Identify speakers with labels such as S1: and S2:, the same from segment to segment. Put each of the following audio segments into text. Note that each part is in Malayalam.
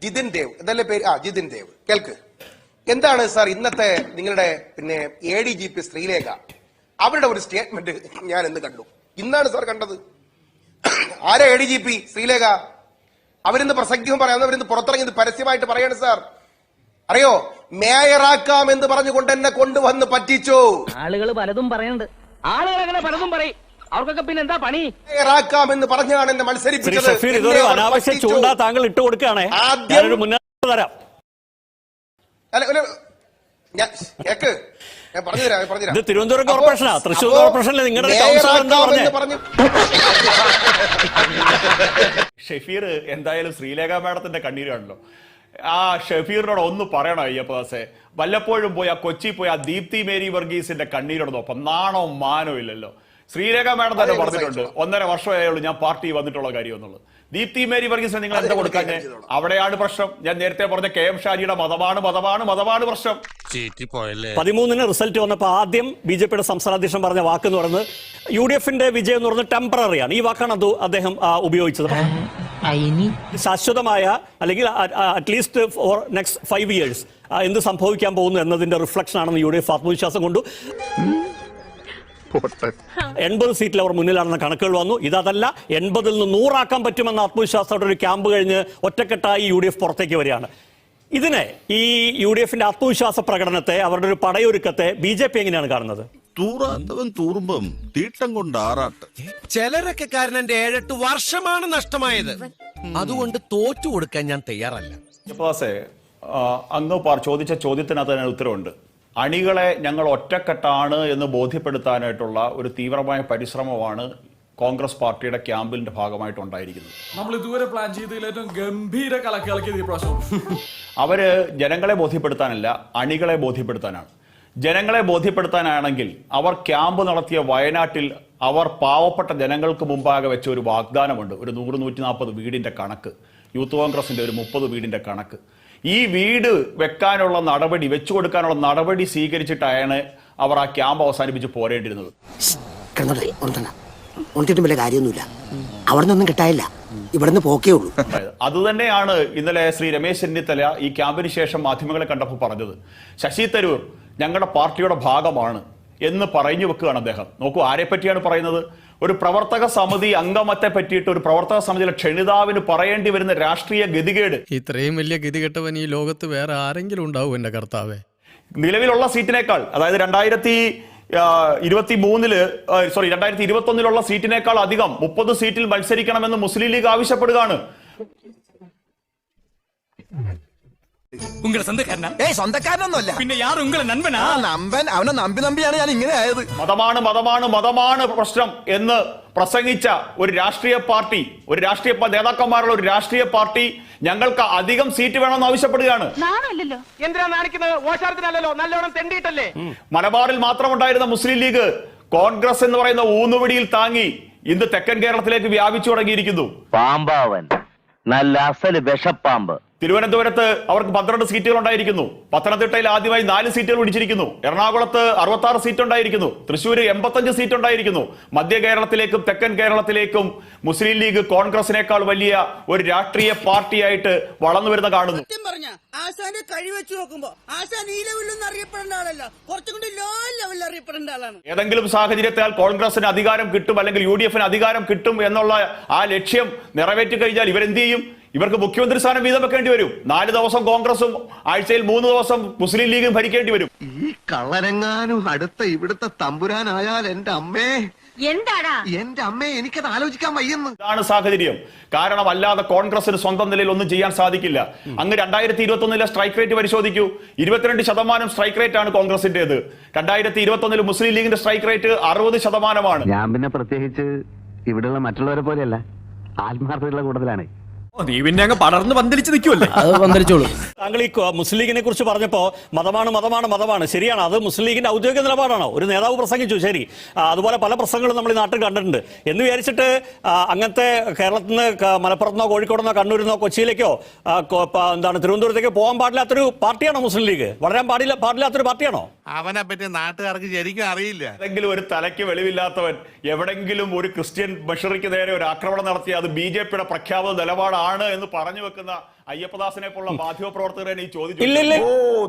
S1: ജിതിൻ ദേവ് എന്നല്ലേ പേര്? ജിതിൻ ദേവ്. കേൾക്ക്, എന്താണ് സാർ ഇന്നത്തെ നിങ്ങളുടെ ADGP ശ്രീലേഖ അവരുടെ ഒരു സ്റ്റേറ്റ്മെന്റ് ഞാൻ ഇന്ന് കണ്ടു. ഇന്നാണ് സാർ കണ്ടത്. ആരാ ADGP ശ്രീലേഖ? അവരിന്ന് പ്രസംഗിക്കും പറയാം, അവരിന്ന് പുറത്തിറങ്ങി പരസ്യമായിട്ട് പറയാണ് സാർ. അറിയോ, മേയറാക്കാം എന്ന് പറഞ്ഞുകൊണ്ട് എന്നെ കൊണ്ടുവന്ന് പറ്റിച്ചു.
S2: ആളുകൾ പലതും പറയുന്നുണ്ട്, ആളുകൾ അങ്ങനെ പലതും പറയും. അവർക്കൊക്കെ പിന്നെ എന്താ പണി?
S1: മേയറാക്കാം എന്ന് പറഞ്ഞാണ് എന്നെ മത്സരിപ്പിച്ചത്.
S3: അനാവശ്യ ചൂണ്ട താങ്കൾ ഇട്ട് കൊടുക്കുകയാണേ.
S1: ആദ്യം
S3: മുന്നേറ്റം തരാം.
S1: ഞാൻ പറഞ്ഞുതരാം.
S3: ഇത് തിരുവനന്തപുരം കോർപ്പറേഷനാ, തൃശ്ശൂർ കോർപ്പറേഷനിലെ നിങ്ങളുടെ
S4: ഷെഫീർ എന്തായാലും ശ്രീലേഖ മാഡത്തിന്റെ കണ്ണീരാണല്ലോ. ആ ഷെഫീറിനോട് ഒന്ന് പറയണം അയ്യപ്പാസെ, വല്ലപ്പോഴും പോയി കൊച്ചി പോയി ദീപ്തി മേരി വർഗീസിന്റെ കണ്ണീരോട് നോക്കാം. നാണോ മാനോ ഇല്ലല്ലോ. ശ്രീലേഖ മാഡം തന്നെ പറഞ്ഞിട്ടുണ്ട് 1.5 വർഷമായുള്ളൂ ഞാൻ പാർട്ടി വന്നിട്ടുള്ള കാര്യം എന്നുള്ളത്. ദീപ്തി മേരി വർഗീസിനെ നിങ്ങൾ എന്താ കൊടുക്കാൻ? അവിടെയാണ് പ്രശ്നം. ഞാൻ നേരത്തെ പറഞ്ഞ KM ഷാജിയുടെ മതമാണ് പ്രശ്നം.
S3: 13-ന് റിസൾട്ട് വന്നപ്പോൾ ആദ്യം BJPയുടെ സംസ്ഥാന അധ്യക്ഷൻ പറഞ്ഞ വാക്കെന്ന് പറയുന്നത് UDFന്റെ വിജയം എന്ന് പറയുന്നത് ടെമ്പററിയാണ്. ഈ വാക്കാണ് അദ്ദേഹം ഉപയോഗിച്ചത്. ശാശ്വതമായ അല്ലെങ്കിൽ അറ്റ്ലീസ്റ്റ് ഫോർ നെക്സ്റ്റ് 5 years എന്ത് സംഭവിക്കാൻ പോകുന്നു എന്നതിന്റെ റിഫ്ലക്ഷൻ ആണെന്ന് UDF ആത്മവിശ്വാസം കൊണ്ടു. 80 സീറ്റിൽ അവർ മുന്നിലാണെന്ന കണക്കുകൾ വന്നു. ഇതല്ല, 80-ൽ നിന്ന് 100 ആക്കാൻ പറ്റുമെന്ന ആത്മവിശ്വാസത്തോടെ ഒരു ക്യാമ്പ് കഴിഞ്ഞ് ഒറ്റക്കെട്ടായി UDF പുറത്തേക്ക് വരികയാണ്. ഇതിനെ, ഈ UDFന്റെ ആത്മവിശ്വാസ പ്രകടനത്തെ, അവരുടെ ഒരു പടയൊരുക്കത്തെ BJP എങ്ങനെയാണ് കാണുന്നത്?
S5: തൂറാത്തവൻ തൂറുമ്പം തീട്ടം കൊണ്ട് ആറാട്ട്.
S6: ചിലരൊക്കെ കാരണം 7-8 വർഷമാണ് നഷ്ടമായത്. അതുകൊണ്ട് തോറ്റു കൊടുക്കാൻ ഞാൻ തയ്യാറല്ല.
S4: അങ്ങ് ചോദിച്ച ചോദ്യത്തിനകത്ത് തന്നെ ഉത്തരവുണ്ട്. അണികളെ ഞങ്ങൾ ഒറ്റക്കെട്ടാണ് എന്ന് ബോധ്യപ്പെടുത്താനായിട്ടുള്ള ഒരു തീവ്രമായ പരിശ്രമമാണ് കോൺഗ്രസ് പാർട്ടിയുടെ ക്യാമ്പിന്റെ ഭാഗമായിട്ടുണ്ടായിരിക്കുന്നത്.
S7: നമ്മൾ ഇതുവരെ പ്ലാൻ ചെയ്തതിൽ ഏറ്റവും ഗംഭീര
S4: അവര് ജനങ്ങളെ ബോധ്യപ്പെടുത്താനല്ല, അണികളെ ബോധ്യപ്പെടുത്താനാണ്. ജനങ്ങളെ ബോധ്യപ്പെടുത്താനാണെങ്കിൽ അവർ ക്യാമ്പ് നടത്തിയ വയനാട്ടിൽ അവർ പാവപ്പെട്ട ജനങ്ങൾക്ക് മുമ്പാകെ വെച്ച ഒരു വാഗ്ദാനമുണ്ട്. ഒരു 100-140 വീടിന്റെ കണക്ക്, യൂത്ത് കോൺഗ്രസിന്റെ ഒരു 30 വീടിന്റെ കണക്ക്. ഈ വീട് വെക്കാനുള്ള നടപടി, വെച്ചു കൊടുക്കാനുള്ള നടപടി സ്വീകരിച്ചിട്ടാണ് അവർ ആ ക്യാമ്പ് അവസാനിപ്പിച്ച് പോരേണ്ടിരുന്നത്. അതുതന്നെയാണ് ഇന്നലെ ശ്രീ രമേശ് ചെന്നിത്തല ഈ ക്യാമ്പിന് ശേഷം മാധ്യമങ്ങളെ കണ്ടപ്പോൾ പറഞ്ഞത്. ശശി തരൂർ ഞങ്ങളുടെ പാർട്ടിയുടെ ഭാഗമാണ് എന്ന് പറഞ്ഞു വെക്കുകയാണ് അദ്ദേഹം. നോക്കൂ, ആരെ പറ്റിയാണ് പറയുന്നത്? ഒരു പ്രവർത്തക സമിതി അംഗമത്തെ പറ്റിയിട്ട് ഒരു പ്രവർത്തക സമിതിയിലെ ക്ഷണിതാവിന് പറയേണ്ടി വരുന്ന രാഷ്ട്രീയ ഗതികേട്.
S8: ഇത്രയും വലിയ ഗതികെട്ടവൻ ഈ ലോകത്ത് വേറെ ആരെങ്കിലും ഉണ്ടാവും എന്റെ കർത്താവേ?
S4: നിലവിലുള്ള സീറ്റിനേക്കാൾ, അതായത് 2021 സീറ്റിനേക്കാൾ അധികം 30 സീറ്റിൽ മത്സരിക്കണമെന്ന് മുസ്ലിം ലീഗ് ആവശ്യപ്പെടുകയാണ്.
S6: സ്വന്തക്കാരനൊന്നുമല്ല, പിന്നെ അവനെ നമ്പിയാണ് ഞാൻ ഇങ്ങനെ ആയത്.
S4: മതമാണ് പ്രശ്നം എന്ന് പ്രസംഗിച്ച ഒരു രാഷ്ട്രീയ പാർട്ടി, നേതാക്കന്മാരുള്ള ഒരു രാഷ്ട്രീയ പാർട്ടി ഞങ്ങൾക്ക് അധികം സീറ്റ് വേണമെന്ന് ആവശ്യപ്പെടുകയാണ്. മലബാറിൽ മാത്രമുണ്ടായിരുന്ന മുസ്ലിം ലീഗ് കോൺഗ്രസ് എന്ന് പറയുന്ന ഊന്നുവടിയിൽ താങ്ങി ഇന്ന് തെക്കൻ കേരളത്തിലേക്ക് വ്യാപിച്ചു തുടങ്ങിയിരിക്കുന്നു.
S2: പാമ്പാവൻ, നല്ല അസല് വിഷപ്പാമ്പ്.
S4: തിരുവനന്തപുരത്ത് അവർക്ക് 12 സീറ്റുകൾ ഉണ്ടായിരിക്കുന്നു. പത്തനംതിട്ടയിൽ ആദ്യമായി 4 സീറ്റുകൾ പിടിച്ചിരിക്കുന്നു. എറണാകുളത്ത് 66 സീറ്റ് ഉണ്ടായിരിക്കുന്നു. തൃശ്ശൂർ 85 സീറ്റ് ഉണ്ടായിരിക്കുന്നു. മധ്യ കേരളത്തിലേക്കും തെക്കൻ കേരളത്തിലേക്കും മുസ്ലിം ലീഗ് കോൺഗ്രസിനേക്കാൾ വലിയ ഒരു രാഷ്ട്രീയ പാർട്ടിയായിട്ട് വളർന്നു വരുന്ന കാണുന്നു.
S9: ആശാന്റെ കഴിവെച്ച് നോക്കുമ്പോ ആശാൻ ഈ ലെവലിലൊന്നും അറിയപ്പെടേണ്ട ആളല്ല, കുറച്ചും കൂടി ലോ ലെവലിൽ അറിയപ്പെടേണ്ട ആളാണ്.
S4: ഏതെങ്കിലും സാഹചര്യത്താൽ കോൺഗ്രസിന് അധികാരം കിട്ടും, അല്ലെങ്കിൽ UDFന് അധികാരം കിട്ടും എന്നുള്ള ആ ലക്ഷ്യം നിറവേറ്റി കഴിഞ്ഞാൽ ഇവരെന്ത് ചെയ്യും? ഇവർക്ക് മുഖ്യമന്ത്രി സ്ഥാനം വീതം വെക്കേണ്ടി വരും. 4 ദിവസം കോൺഗ്രസും ആഴ്ചയിൽ 3 ദിവസം മുസ്ലിം ലീഗും ഭരിക്കേണ്ടി വരും.
S10: ഈ കള്ളനെങ്ങാനും അടുത്ത ഇവിടുത്തെ തമ്പുരാനായാൽ എന്റെ അമ്മേ, എനിക്കത് ആലോചിക്കാൻ വയ്യെന്ന്.
S4: ഇതാണ് സാഹചര്യം. കാരണം അല്ലാതെ കോൺഗ്രസിന് സ്വന്തം നിലയിൽ ഒന്നും ചെയ്യാൻ സാധിക്കില്ല. അങ്ങ് 2021 സ്ട്രൈക്ക് റേറ്റ് പരിശോധിക്കൂ. 22% സ്ട്രൈക്ക് റേറ്റ് ആണ് കോൺഗ്രസിന്റേത്. 2021 മുസ്ലിം ലീഗിന്റെ സ്ട്രൈക്ക് റേറ്റ് 60%.
S2: ഞാൻ പിന്നെ പ്രത്യേകിച്ച് ഇവിടെയുള്ള മറ്റുള്ളവരെ പോലെയല്ല, ആത്മാർത്ഥതയുള്ള കൂടുതലാണ്.
S8: നീ പിന്നെ അങ്ങ് പടർന്ന് പന്തലിച്ച് നിൽക്കുമല്ലേ?
S3: അത് പന്തലിച്ചോളൂ. താങ്കൾ ഈ മുസ്ലിം ലീഗിനെ കുറിച്ച് പറഞ്ഞപ്പോ മതമാണ് ശരിയാണ്. അത് മുസ്ലിം ലീഗിന്റെ ഔദ്യോഗിക നിലപാടാണോ? ഒരു നേതാവ് പ്രസംഗിച്ചു, ശരി. അതുപോലെ പല പ്രസംഗങ്ങളും നമ്മൾ ഈ നാട്ടിൽ കണ്ടിട്ടുണ്ട്. എന്ന് വിചാരിച്ചിട്ട് അങ്ങനത്തെ കേരളത്തിൽ നിന്ന് മലപ്പുറത്തുനിന്നോ കോഴിക്കോടെന്നോ കണ്ണൂരിന്നോ കൊച്ചിയിലേക്കോ തിരുവനന്തപുരത്തേക്കോ പോകാൻ പാടില്ലാത്തൊരു പാർട്ടിയാണോ മുസ്ലിം ലീഗ്? വളരാൻ പാടില്ലാത്തൊരു പാർട്ടിയാണോ?
S5: അവനെ പറ്റി നാട്ടുകാർക്ക് ശരിക്കും അറിയില്ല.
S4: ഏതെങ്കിലും ഒരു തലയ്ക്ക് വെളിവില്ലാത്തവൻ എവിടെങ്കിലും ഒരു ക്രിസ്ത്യൻ ബഷറിക്ക് നേരെ ഒരു ആക്രമണം നടത്തി അത് BJPയുടെ പ്രഖ്യാപിത നിലപാടാണ് എന്ന് പറഞ്ഞു വെക്കുന്ന അയ്യപ്പദാസിനെ പോലുള്ള മാധ്യമപ്രവർത്തകരെ ഈ ചോദ്യം
S3: ഇല്ലില്ല,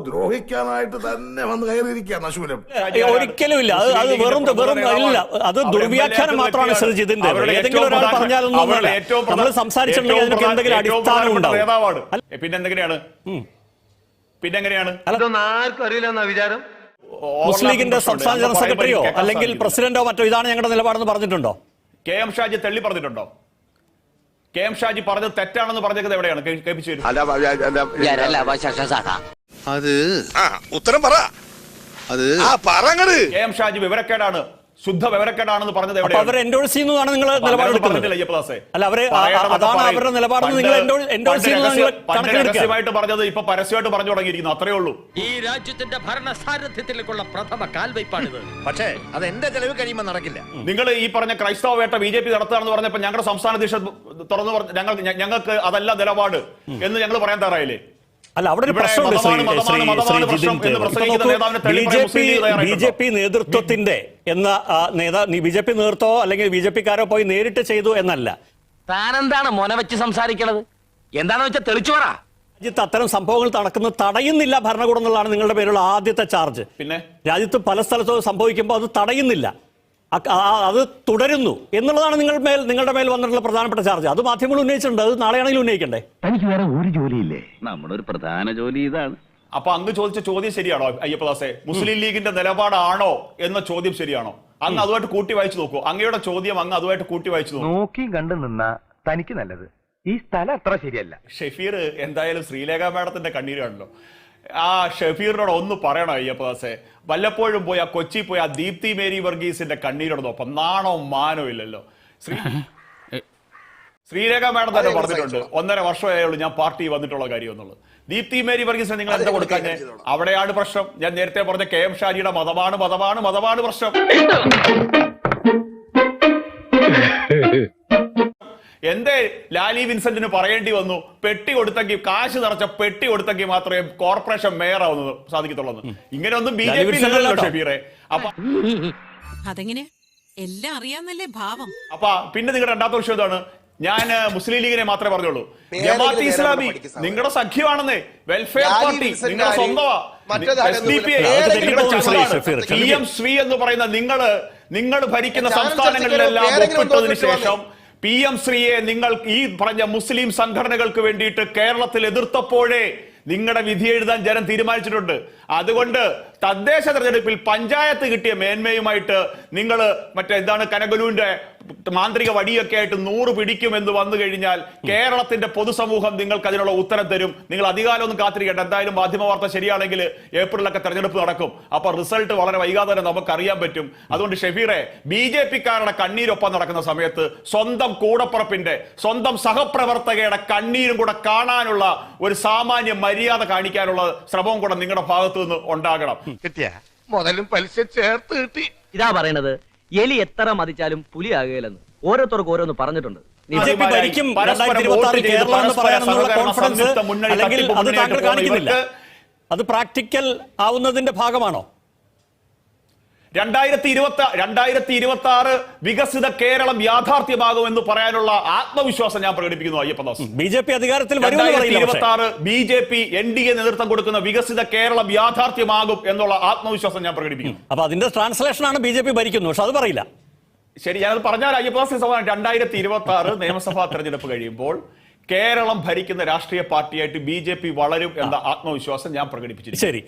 S5: ദ്രോഹിക്കാനായിട്ട് തന്നെ വന്ന് കയറിയിരിക്കുകയാണ് അശൂലം.
S3: ഒരിക്കലും ഇല്ല. അത് വെറും ഇല്ല, അത് ദുർവ്യാഖ്യാനം മാത്രമാണ് ശ്രീ ജിതിന്റെ. ഏതെങ്കിലും ഒരാൾ പറഞ്ഞാലൊന്നും നമ്മൾ സംസാരിച്ചിട്ടുണ്ടെങ്കിൽ അതിനൊക്കെ എന്തെങ്കിലും അടിസ്ഥാനം ഉണ്ടാവും.
S4: പിന്നെങ്ങനെയാണ്
S10: ഇതൊന്നും ആർക്കും അറിയില്ലെന്നാ വിചാരം.
S3: മുസ്ലിം ലീഗിന്റെ സംസ്ഥാന ജനറൽ സെക്രട്ടറിയോ അല്ലെങ്കിൽ പ്രസിഡന്റോ മറ്റോ ഇതാണ് ഞങ്ങളുടെ നിലപാടെന്ന് പറഞ്ഞിട്ടുണ്ടോ?
S4: കെ എം ഷാജി തള്ളി പറഞ്ഞിട്ടുണ്ടോ? കെ എം ഷാജി പറഞ്ഞത് തെറ്റാണെന്ന് പറഞ്ഞത് എവിടെയാണ്? കേൾപ്പിച്ചു തരും.
S5: അത് ഉത്തരം പറ. അത്
S4: കെ എം ഷാജി വിവരക്കേടാണ്, ശുദ്ധ വിവരക്കേടാണെന്ന് പറഞ്ഞത്
S3: അപ്പൊ അവർ എൻഡോഴ്സ് ചെയ്യുന്നതാണ് നിങ്ങൾ നിലപാടെടുക്കുന്നത്?
S4: അയ്യപ്പദാസെ
S3: അല്ല, അതാണ് അവരുടെ നിലപാടെന്ന് നിങ്ങൾ എൻഡോഴ്സ്
S4: രഹസ്യമായിട്ട് പറഞ്ഞത് ഇപ്പൊ പരസ്യമായിട്ട് പറഞ്ഞു തുടങ്ങിയിരിക്കുന്നു, അത്രേ ഉള്ളൂ.
S6: ഈ രാജ്യത്തിന്റെ ഭരണ സാരഥ്യത്തിലേക്കുള്ള പ്രഥമ കാൽവയ്പാണിത്.
S10: പക്ഷേ അത് എന്റെ ചെലവ് കഴിയുമ്പോൾ നടക്കില്ല.
S4: നിങ്ങൾ ഈ പറഞ്ഞ ക്രൈസ്തവ വേട്ട BJP നടത്തുകയാണെന്ന് പറഞ്ഞപ്പോ ഞങ്ങളുടെ സംസ്ഥാന അധ്യക്ഷൻ തുറന്നു പറഞ്ഞു ഞങ്ങൾക്ക് അതല്ല നിലപാട് എന്ന് ഞങ്ങൾ പറയാൻ തയ്യാറായില്ലേ?
S3: അല്ല, അവിടെ ഒരു പ്രശ്നമുണ്ട് BJP നേതൃത്വത്തിന്റെ എന്ന BJP നേതൃത്വമോ അല്ലെങ്കിൽ BJP-ക്കാരോ പോയി നേരിട്ട് ചെയ്തു എന്നല്ല.
S6: താനെന്താണ് മോന വെച്ച് സംസാരിക്കണത്? എന്താണെന്ന് വെച്ചാൽ തെളിച്ചു പറ.
S3: രാജ്യത്ത് അത്തരം സംഭവങ്ങൾ നടക്കുന്നത് തടയുന്നില്ല ഭരണകൂടം എന്നുള്ളതാണ് നിങ്ങളുടെ പേരുള്ള ആദ്യത്തെ ചാർജ്.
S4: പിന്നെ
S3: രാജ്യത്ത് പല സ്ഥലത്തും സംഭവിക്കുമ്പോൾ അത് തടയുന്നില്ല, അത് തുടരുന്നു എന്നുള്ളതാണ് നിങ്ങളുടെ മേൽ വന്നിട്ടുള്ള പ്രധാനപ്പെട്ട ചാർജ്. അത് മാധ്യമങ്ങൾ ഉന്നയിച്ചിട്ടുണ്ട്, അത് നാളെയാണെങ്കിലും ഉന്നയിക്കണ്ടേ?
S2: തനിക്ക് വേറെ ഒരു ജോലിയില്ലേ? നമ്മുടെ ഒരു പ്രധാന ജോലി ഇതാണ്.
S4: അപ്പൊ അങ്ങ് ചോദിച്ച ചോദ്യം ശരിയാണോ അയ്യപ്പദാസെ? മുസ്ലിം ലീഗിന്റെ നിലപാടാണോ എന്ന ചോദ്യം ശരിയാണോ? അങ്ങ് അതുമായിട്ട് കൂട്ടി വായിച്ചു നോക്കൂ. അങ്ങയുടെ ചോദ്യം അങ്ങ് അതുമായിട്ട് കൂട്ടി വായിച്ചു നോക്കൂ.
S10: നോക്കിയും കണ്ടു നിന്നാ തനിക്ക് നല്ലത്. ഈ സ്ഥലം അത്ര ശരിയല്ല.
S4: ഷെഫീർ എന്തായാലും ശ്രീലേഖ മാഡത്തിന്റെ കണ്ണീരാണല്ലോ. ആ ഷെഫീറിനോട് ഒന്ന് പറയണോ അയ്യപ്പദാസെ? വല്ലപ്പോഴും പോയി ആ കൊച്ചി പോയി ആ ദീപ്തി മേരി വർഗീസിന്റെ കണ്ണീരോട് നോക്കാം. നാണോ മാനോ ഇല്ലല്ലോ. ശ്രീലേഖ മാഡം തന്നെ പറഞ്ഞിട്ടുണ്ട് 1.5 വർഷമായുള്ളൂ ഞാൻ പാർട്ടി വന്നിട്ടുള്ള കാര്യം എന്നുള്ളത്. ദീപ്തി മേരി വർഗീസിന് നിങ്ങൾ എന്താ കൊടുക്കാൻ? അവിടെയാണ് പ്രശ്നം. ഞാൻ നേരത്തെ പറഞ്ഞ കെ എം ഷാജിയുടെ മതമാണ് പ്രശ്നം. എന്തേ ലാലി വിൻസെന്റിന് പറയേണ്ടി വന്നു? പെട്ടി കൊടുത്തെങ്കിൽ, കാശ് നിറച്ച പെട്ടി കൊടുത്തെങ്കിൽ മാത്രമേ കോർപ്പറേഷൻ മേയർ ആവുന്നത് സാധിക്കത്തുള്ളൂ. ഇങ്ങനെയൊന്നും BJP ഷെഫീറെ. അപ്പൊ
S9: അതെങ്ങനെ എല്ലാം അറിയാന്നല്ലേ ഭാവം.
S4: അപ്പൊ പിന്നെ നിങ്ങളുടെ രണ്ടാമത്തെ വിഷയം ഇതാണ്. ഞാൻ മുസ്ലിം ലീഗിനെ മാത്രമേ പറഞ്ഞുള്ളൂ. ജമാഅത്തെ ഇസ്ലാമി നിങ്ങളുടെ സഖ്യമാണെന്നേ. വെൽഫെയർ പാർട്ടി നിങ്ങളുടെ സ്വന്തമാ. PM ശ്രീ എന്ന് പറയുന്ന നിങ്ങൾ ഭരിക്കുന്ന സംസ്ഥാനങ്ങളിലെല്ലാം ഒപ്പിട്ടതിന് ശേഷം PM ശ്രീയെ നിങ്ങൾ ഈ പറഞ്ഞ മുസ്ലിം സംഘടനകൾക്ക് വേണ്ടിയിട്ട് കേരളത്തിൽ എതിർത്തപ്പോഴേ നിങ്ങളുടെ വിധി എഴുതാൻ ജനം തീരുമാനിച്ചിട്ടുണ്ട്. അതുകൊണ്ട് തദ്ദേശ തെരഞ്ഞെടുപ്പിൽ പഞ്ചായത്ത് കിട്ടിയ മേന്മയുമായിട്ട് നിങ്ങൾ എന്താണ് കനകലുവിന്റെ മാന്ത്രിക വടിയൊക്കെ ആയിട്ട് 100 പിടിക്കുമെന്ന് വന്നു കഴിഞ്ഞാൽ കേരളത്തിന്റെ പൊതുസമൂഹം നിങ്ങൾക്ക് അതിനുള്ള ഉത്തരം തരും. നിങ്ങൾ അധികാലമൊന്നും കാത്തിരിക്കേണ്ട. എന്തായാലും മാധ്യമ വാർത്ത ശരിയാണെങ്കിൽ ഏപ്രിലൊക്കെ തെരഞ്ഞെടുപ്പ് നടക്കും. അപ്പൊ റിസൾട്ട് വളരെ വൈകാതെ തന്നെ നമുക്ക് അറിയാൻ പറ്റും. അതുകൊണ്ട് ഷെഫീറെ, BJP-ക്കാരുടെ കണ്ണീരൊപ്പം നടക്കുന്ന സമയത്ത് സ്വന്തം കൂടപ്പുറപ്പിന്റെ, സ്വന്തം സഹപ്രവർത്തകയുടെ കണ്ണീരും കൂടെ കാണാനുള്ള ഒരു സാമാന്യ മര്യാദ കാണിക്കാനുള്ള ശ്രമവും കൂടെ നിങ്ങളുടെ ഭാഗത്തു നിന്ന് ഉണ്ടാകണം.
S10: കിട്ടിയ മുതലും പലിശ ചേർത്ത് കിട്ടി.
S6: ഇതാ പറയണത്, എലി എത്ര മതിച്ചാലും പുലിയാകുകയില്ലെന്ന് ഓരോരുത്തർക്ക് ഓരോന്ന് പറഞ്ഞിട്ടുണ്ട്.
S3: BJP ഭരിക്കും 2026 കേരളം എന്ന് പറയാനുള്ള കോൺഫിഡൻസ് അല്ലെങ്കിൽ അത് താങ്കൾ കാണിക്കുന്നില്ല. അത് പ്രാക്ടിക്കൽ ആവുന്നതിന്റെ ഭാഗമാണോ?
S4: 2026 വികസിത കേരളം യാഥാർത്ഥ്യമാകുമെന്ന് പറയാനുള്ള ആത്മവിശ്വാസം ഞാൻ പ്രകടിപ്പിക്കുന്നു അയ്യപ്പദാസ്.
S3: BJP അധികാരത്തിൽ
S4: 2026 BJP NDA നേതൃത്വം കൊടുക്കുന്ന വികസിത കേരളം യാഥാർത്ഥ്യമാകും എന്നുള്ള ആത്മവിശ്വാസം ഞാൻ പ്രകടിപ്പിക്കുന്നു.
S3: അപ്പൊ അതിന്റെ ട്രാൻസ്ലേഷൻ ആണ് BJP ഭരിക്കുന്നു, പക്ഷെ അത് പറയില്ല.
S4: ശരി, ഞാനത് പറഞ്ഞാൽ അയ്യപ്പദാസ് 2026 നിയമസഭാ തെരഞ്ഞെടുപ്പ് കഴിയുമ്പോൾ കേരളം ഭരിക്കുന്ന രാഷ്ട്രീയ പാർട്ടിയായിട്ട് BJP വളരും എന്ന ആത്മവിശ്വാസം ഞാൻ പ്രകടിപ്പിച്ചിരിക്കുന്നു.
S3: ശരി,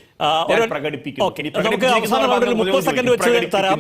S4: പ്രകടിപ്പിക്കുന്നു.
S3: നമുക്ക് അവസാന റൗണ്ടിൽ 30 സെക്കൻഡ് വെച്ച് തരാം.